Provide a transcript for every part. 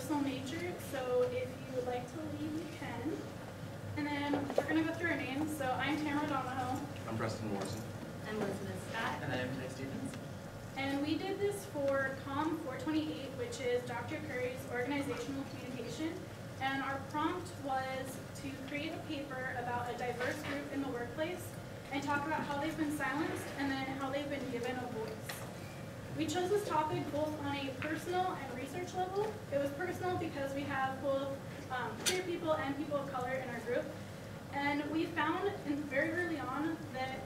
personal nature, so if you would like to leave, you can. And then we're going to go through our names. So I'm Tamara Donahoe. I'm Preston Morrison. I'm Elizabeth Scott. And I'm Ty Stevens. And we did this for COM 428, which is Dr. Curry's organizational communication. And our prompt was to create a paper about a diverse group in the workplace and talk about how they've been silenced and then how they've been given a voice. We chose this topic both on a personal and research level. It was personal because we have both queer people and people of color in our group. And we found very early on that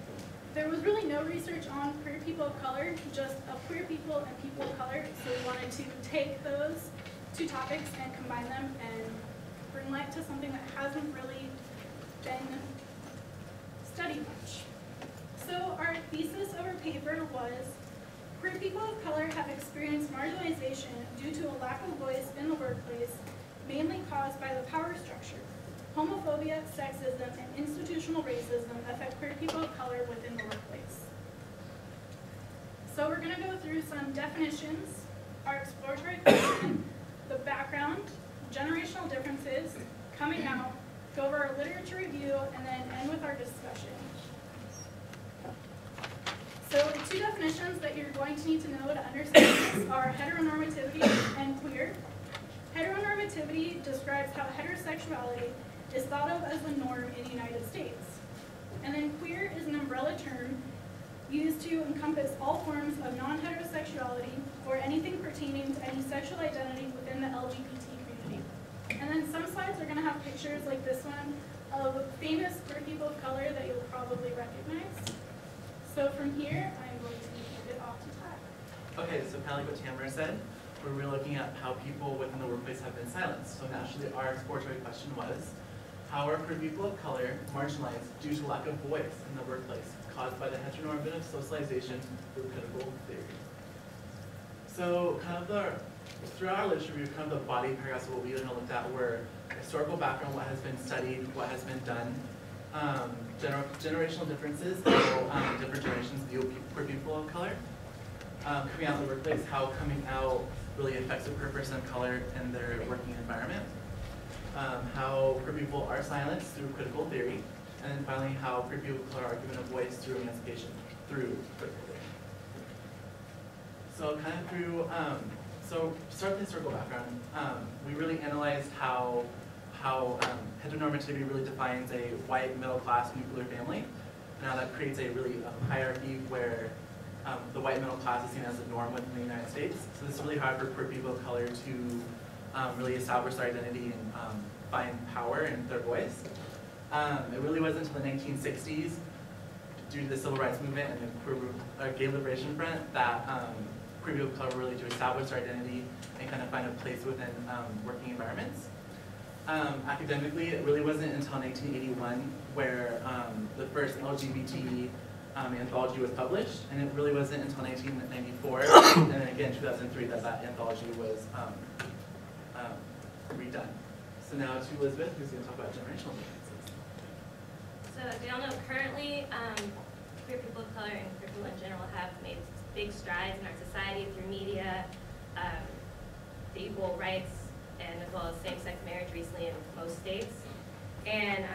there was really no research on queer people of color, just of queer people and people of color. So we wanted to take those two topics and combine them and bring light to something that hasn't really been studied much. So our thesis of our paper was, queer people of color have experienced marginalization due to a lack of voice in the workplace, mainly caused by the power structure. Homophobia, sexism, and institutional racism affect queer people of color within the workplace. So we're going to go through some definitions, our exploratory question, the background, generational differences, coming out, go over our literature review, and then end with our discussion. So the two definitions that you're going to need to know to understand this are heteronormativity and queer. Heteronormativity describes how heterosexuality is thought of as the norm in the United States. And then queer is an umbrella term used to encompass all forms of non-heterosexuality or anything pertaining to any sexual identity within the LGBT community. And then some slides are going to have pictures like this one of famous queer people of color that you'll probably recognize. So from here, I'm going to hand it off to Ty. Okay, so kind of like what Tamara said, we're really looking at how people within the workplace have been silenced. So naturally, our exploratory question was, how are queer people of color marginalized due to lack of voice in the workplace, caused by the heteronormative socialization through critical theory? So kind of throughout our literature review, kind of the body paragraphs of what we looked at were historical background, what has been studied, what has been done, generational differences, how different generations view queer people of color, coming out in the workplace, how coming out really affects a queer person of color in their working environment, how queer people are silenced through critical theory, and then finally how queer people of color are given a voice through emancipation through critical theory. So kind of through, so to start with the historical background, we really analyzed how heteronormativity really defines a white, middle-class, nuclear family, and how that creates a really hierarchy where the white middle class is seen as a norm within the United States. So this is really hard for queer people of color to really establish their identity and find power in their voice. It really wasn't until the 1960s, due to the civil rights movement and the gay liberation front, that queer people of color really to establish their identity and kind of find a place within working environments. Academically, it really wasn't until 1981 where the first LGBT anthology was published, and it really wasn't until 1994, and then again 2003, that anthology was redone. So now to Elizabeth, who's going to talk about generational differences. So as we all know, currently, queer people of color and queer people in general have made big strides in our society through media, the equal rights, and as well as same-sex marriage recently in most states. And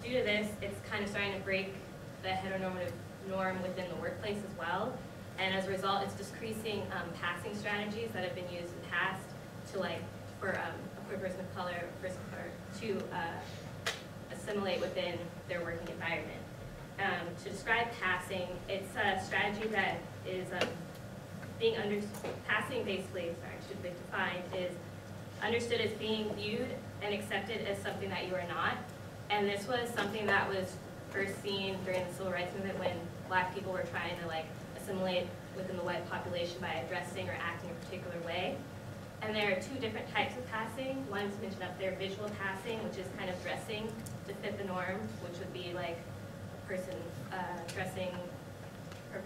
due to this, it's kind of starting to break the heteronormative norm within the workplace as well. And as a result, it's decreasing passing strategies that have been used in the past to, like, for a queer person of color, to assimilate within their working environment. To describe passing, it's a strategy that is being passing basically, should be defined, is understood as being viewed and accepted as something that you are not. And this was something that was first seen during the civil rights movement when Black people were trying to assimilate within the white population by dressing or acting a particular way. And there are two different types of passing. One is mentioned up there, visual passing, which is kind of dressing to fit the norm, which would be like a person dressing, or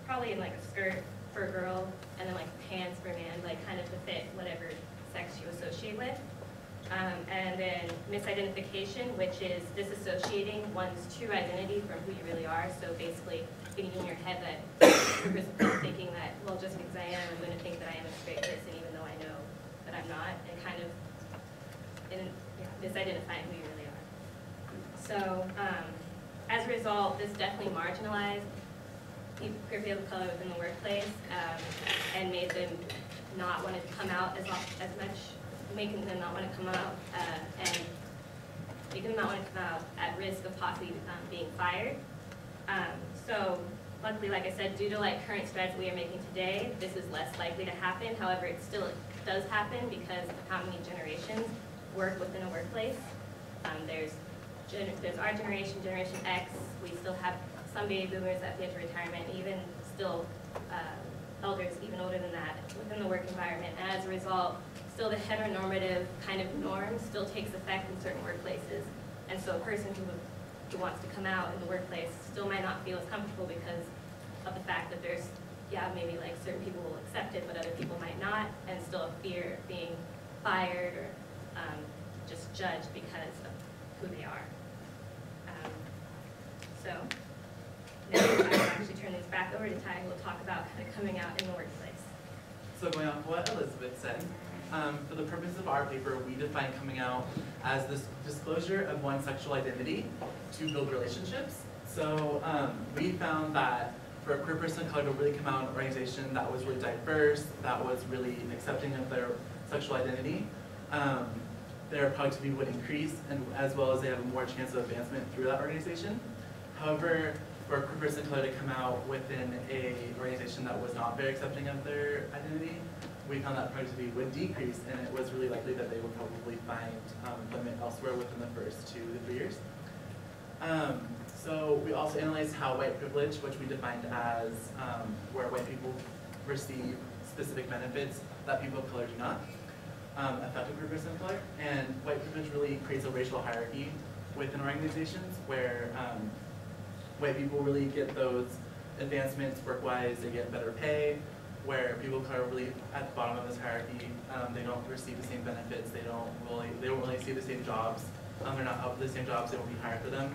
probably in a skirt for a girl, and then pants for a man, kind of to fit whatever sex you associate with. And then misidentification, which is disassociating one's true identity from who you really are. So basically getting in your head that you're thinking that, well, just because I am, I'm going to think that I am a straight person, even though I know that I'm not, and kind of misidentifying who you really are. So as a result, this definitely marginalized queer people of color within the workplace and made them not want to come out as much, making them not want to come out and making them not want to come out at risk of possibly being fired. So luckily, like I said, due to current strides that we are making today, this is less likely to happen. However, it still does happen because of how many generations work within a workplace. There's our generation, Generation X. We still have some baby boomers at the edge of retirement, even still elders, even older than that, within the work environment. And as a result, still the heteronormative kind of norm still takes effect in certain workplaces. And so a person who wants to come out in the workplace still might not feel as comfortable because of the fact that there's, maybe certain people will accept it, but other people might not, and still a fear of being fired or just judged because of who they are. So now I'll actually turn this back over to Ty, who will talk about kind of coming out in the workplace. So going off what Elizabeth said, for the purpose of our paper, we define coming out as this disclosure of one's sexual identity to build relationships. So we found that for a queer person of color to really come out in an organization that was really diverse, that was really accepting of their sexual identity, their productivity would increase, and as well as they have a more chance of advancement through that organization. However, for a queer person of color to come out within an organization that was not very accepting of their identity, we found that productivity would decrease, and it was really likely that they would probably find employment elsewhere within the first 2 to 3 years. So we also analyzed how white privilege, which we defined as where white people receive specific benefits that people of color do not, affect a queer person of color. And white privilege really creates a racial hierarchy within organizations where white people really get those advancements work-wise, they get better pay, where people of color are really at the bottom of this hierarchy. They don't receive the same benefits, they don't really see the same jobs. They're not up for the same jobs, they won't be hired for them.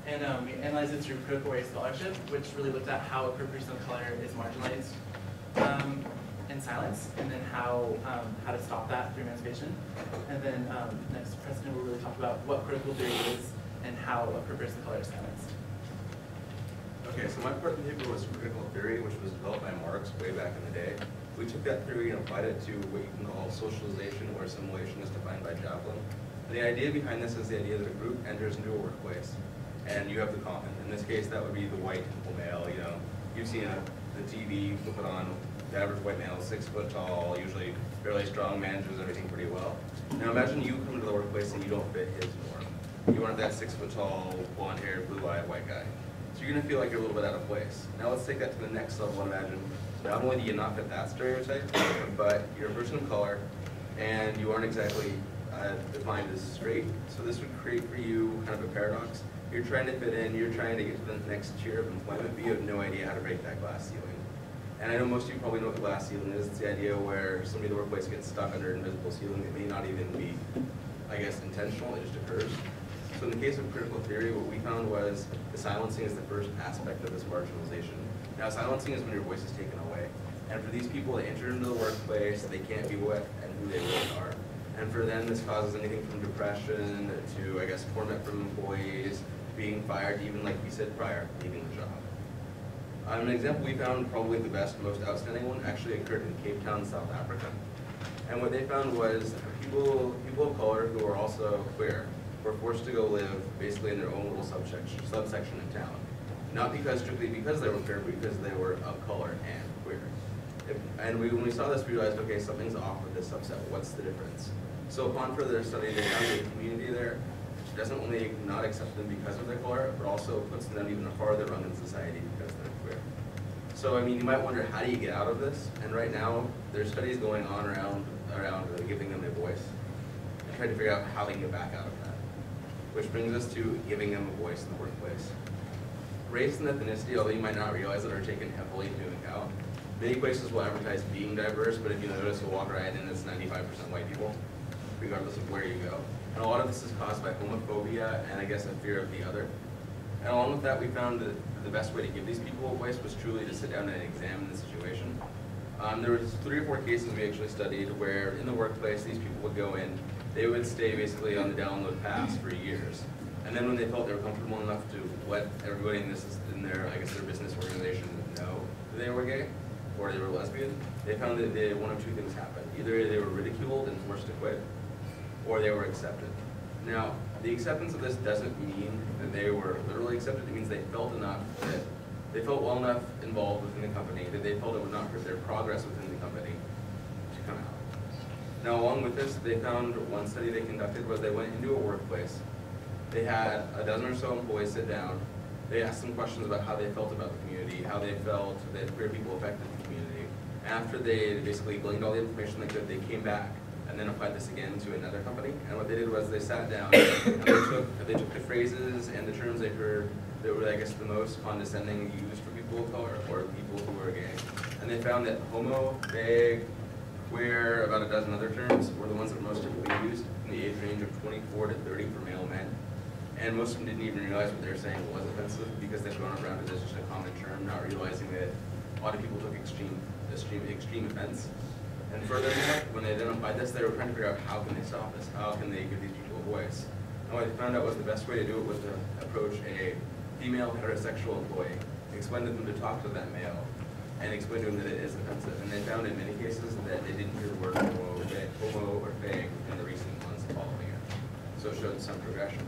And we analyzed it through critical race scholarship, which really looked at how a queer person of color is marginalized and silenced, and then how to stop that through emancipation. And then next, Preston will really talk about what critical theory is and how a queer person of color is silenced. Okay, so my part of the paper was critical theory, which was developed by Marx way back in the day. We took that theory and applied it to what you can call socialization or assimilation as defined by Chaplin. And the idea behind this is the idea that a group enters into a workplace and you have the common. In this case, that would be the white male. You've seen the TV, you flip it on, the average white male is 6 foot tall, usually fairly strong, manages everything pretty well. Now imagine you come to the workplace and you don't fit his norm. You aren't that 6 foot tall, blonde haired, blue eyed white guy. So you're gonna feel like you're a little bit out of place. Now let's take that to the next level and imagine not only do you not fit that stereotype, but you're a person of color and you aren't exactly defined as straight. So this would create for you kind of a paradox. You're trying to fit in, you're trying to get to the next tier of employment, but you have no idea how to break that glass ceiling. And I know most of you probably know what the glass ceiling is. It's the idea where somebody in the workplace gets stuck under an invisible ceiling that may not even be, I guess, intentional, it just occurs. So in the case of critical theory, what we found was the silencing is the first aspect of this marginalization. Now silencing is when your voice is taken away. And for these people, they enter into the workplace, they can't be what and who they really are. And for them, this causes anything from depression to, I guess, torment from employees, being fired, even like we said prior, leaving the job. An example we found, probably the best, most outstanding one, actually occurred in Cape Town, South Africa. And what they found was people of color who were also queer were forced to go live basically in their own little subsection in town. Not strictly because they were queer, but because they were of color and queer. When we saw this, we realized, okay, something's off with this subset. What's the difference? So upon further study, they found that the community there doesn't only not accept them because of their color, but also puts them even farther rung in society because they're queer. So, I mean, you might wonder, how do you get out of this? And right now, there's studies going on around giving them a voice and trying to figure out how they can get back out of that. Which brings us to giving them a voice in the workplace. Race and ethnicity, although you might not realize it, are taken heavily into account. Many places will advertise being diverse, but if you notice, you'll walk right in, it's 95% white people, regardless of where you go. And a lot of this is caused by homophobia and I guess a fear of the other. And along with that, we found that the best way to give these people a voice was truly to sit down and examine the situation. There was 3 or 4 cases we actually studied where in the workplace these people would go in, they would stay basically on the download pass for years. And then when they felt they were comfortable enough to let everybody in their, I guess, their business organization know that they were gay or they were lesbian, they found that one of 2 things happened. Either they were ridiculed and forced to quit, or they were accepted. Now, the acceptance of this doesn't mean that they were literally accepted. It means they felt enough that they felt well enough involved within the company that they felt it would not hurt their progress within the company to come out. Now, along with this, they found one study they conducted was they went into a workplace. They had a dozen or so employees sit down. They asked them questions about how they felt about the community, how they felt that queer people affected the community. After they basically gleaned all the information they could, they came back and then applied this again to another company. And what they did was they sat down and they took the phrases and the terms they heard that were, I guess, the most condescending used for people of color or people who were gay. And they found that homo, fag, queer, about a dozen other terms were the ones that were most typically used in the age range of 24 to 30 for male men. And most of them didn't even realize what they were saying was offensive because they'd gone around it as just a common term, not realizing that a lot of people took extreme offense. And furthermore, when they then applied this, they were trying to figure out how can they stop this? How can they give these people a voice? And what they found out was the best way to do it was to approach a female heterosexual employee, explain to them to talk to that male, and explain to them that it is offensive. And they found in many cases that they didn't hear the word homo or fag in the recent months following it. So it showed some progression.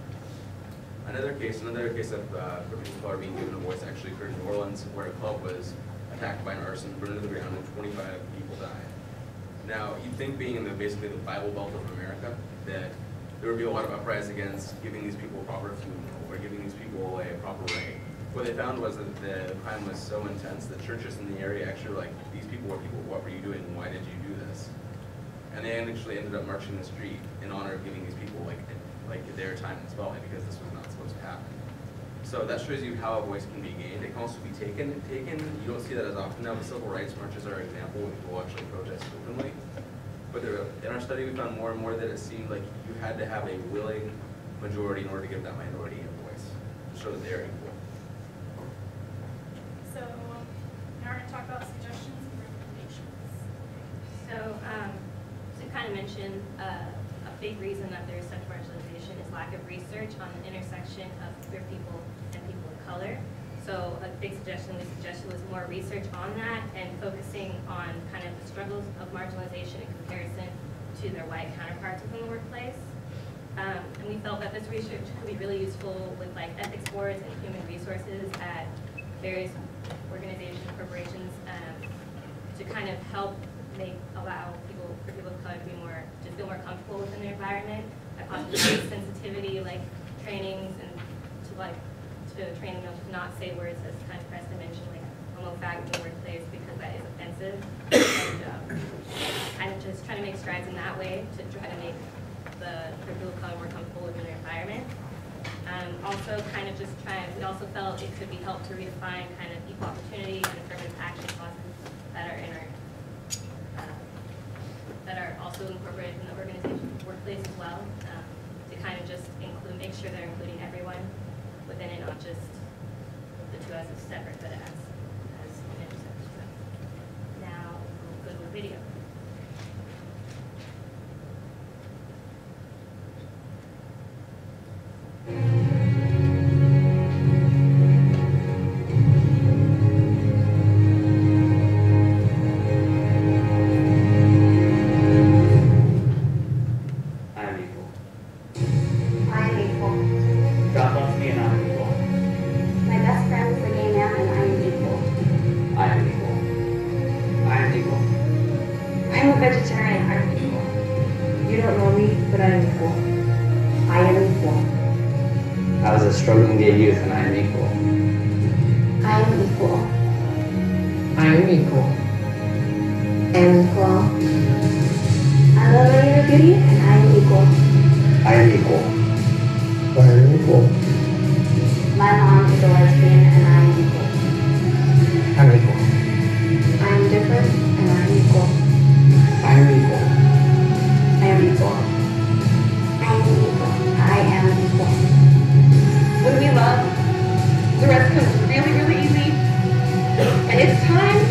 Another case of people of color being given a voice actually occurred in New Orleans, where a club was attacked by an arson, burned to the ground, and 25 people died. Now, you'd think being in basically the Bible Belt of America, that there would be a lot of uprising against giving these people a proper funeral or giving these people a proper rate. What they found was that the crime was so intense that churches in the area actually were like, these people, what were you doing? Why did you do this? And they actually ended up marching the street in honor of giving these people like their time in spotlight because this was not supposed to happen. So that shows you how a voice can be gained. It can also be taken. You don't see that as often now. The civil rights marches are an example when people actually protest openly. But in our study, we found more and more that it seemed like you had to have a willing majority in order to give that minority a voice, to show that they're equal. So now we're going to talk about suggestions and recommendations. So, to kind of mention, a big reason that there is such marginalization is lack of research on the intersection of queer people and people of color. So a big suggestion we suggested was more research on that and focusing on kind of the struggles of marginalization in comparison to their white counterparts within the workplace. And we felt that this research could be really useful with like ethics boards and human resources at various organizations, corporations, to kind of help allow people of color to feel more comfortable within their environment, and possibly sensitivity, like trainings, and to train them to not say words as kind of Preston mentioned, like homo fag in the workplace because that is offensive, and kind of just trying to make strides in that way to try to make the people of color more comfortable within their environment. Also, kind of just we also felt it could be helped to redefine kind of equal opportunity and affirmative action clauses that are in our that are also incorporated in the organization workplace as well, to kind of just make sure they're including everyone within it, not just the two as separate, but as an intersection. Now we'll go to a video. Struggling gay youth, and I am equal. I am equal. I am equal. I am equal. I love my inner beauty, and I am equal. I am equal. I am equal. My mom is a lesbian, and I am equal. I'm equal. I am different, and I am equal. I am equal. I am equal. I am equal. I am equal. When we love, the rest comes really, really easy. And it's time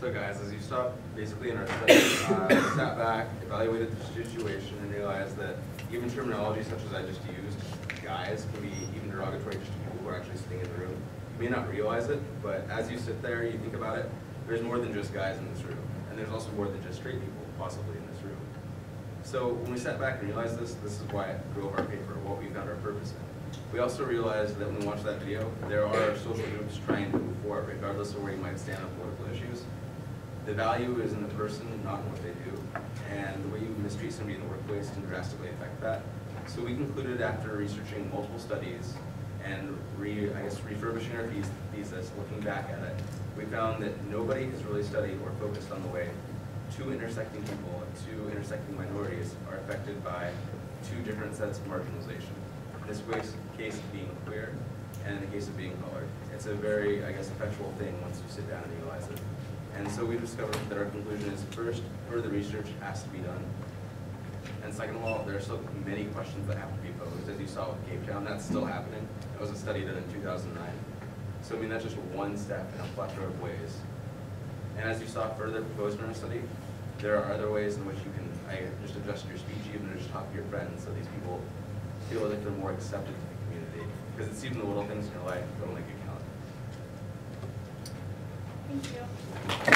So guys, as you saw basically in our study, sat back, evaluated the situation, and realized that even terminology such as I just used, guys, can be even derogatory just to people who are actually sitting in the room. You may not realize it, but as you sit there, you think about it, there's more than just guys in this room. And there's also more than just straight people possibly in this room. So when we sat back and realized this is why I drove our paper, what we found our purpose in. We also realized that when we watched that video, there are social groups trying to move forward, regardless of where you might stand on political issues. The value is in the person, not in what they do. And the way you mistreat somebody in the workplace can drastically affect that. So we concluded after researching multiple studies and refurbishing our thesis, looking back at it, we found that nobody has really studied or focused on the way two intersecting people, two intersecting minorities are affected by two different sets of marginalization. In this case of being queer, and in the case of being colored. It's a very, effectual thing once you sit down and realize it. And so we discovered that our conclusion is, first, further research has to be done. And second of all, there are still many questions that have to be posed. As you saw with Cape Town, that's still happening. That was a study done in 2009. So that's just one step in a plethora of ways. And as you saw further proposed in our study, there are other ways in which you can just adjust your speech even or just talk to your friends so these people feel like they're more accepted to the community. Because it's even the little things in your life that will make it count. Thank you.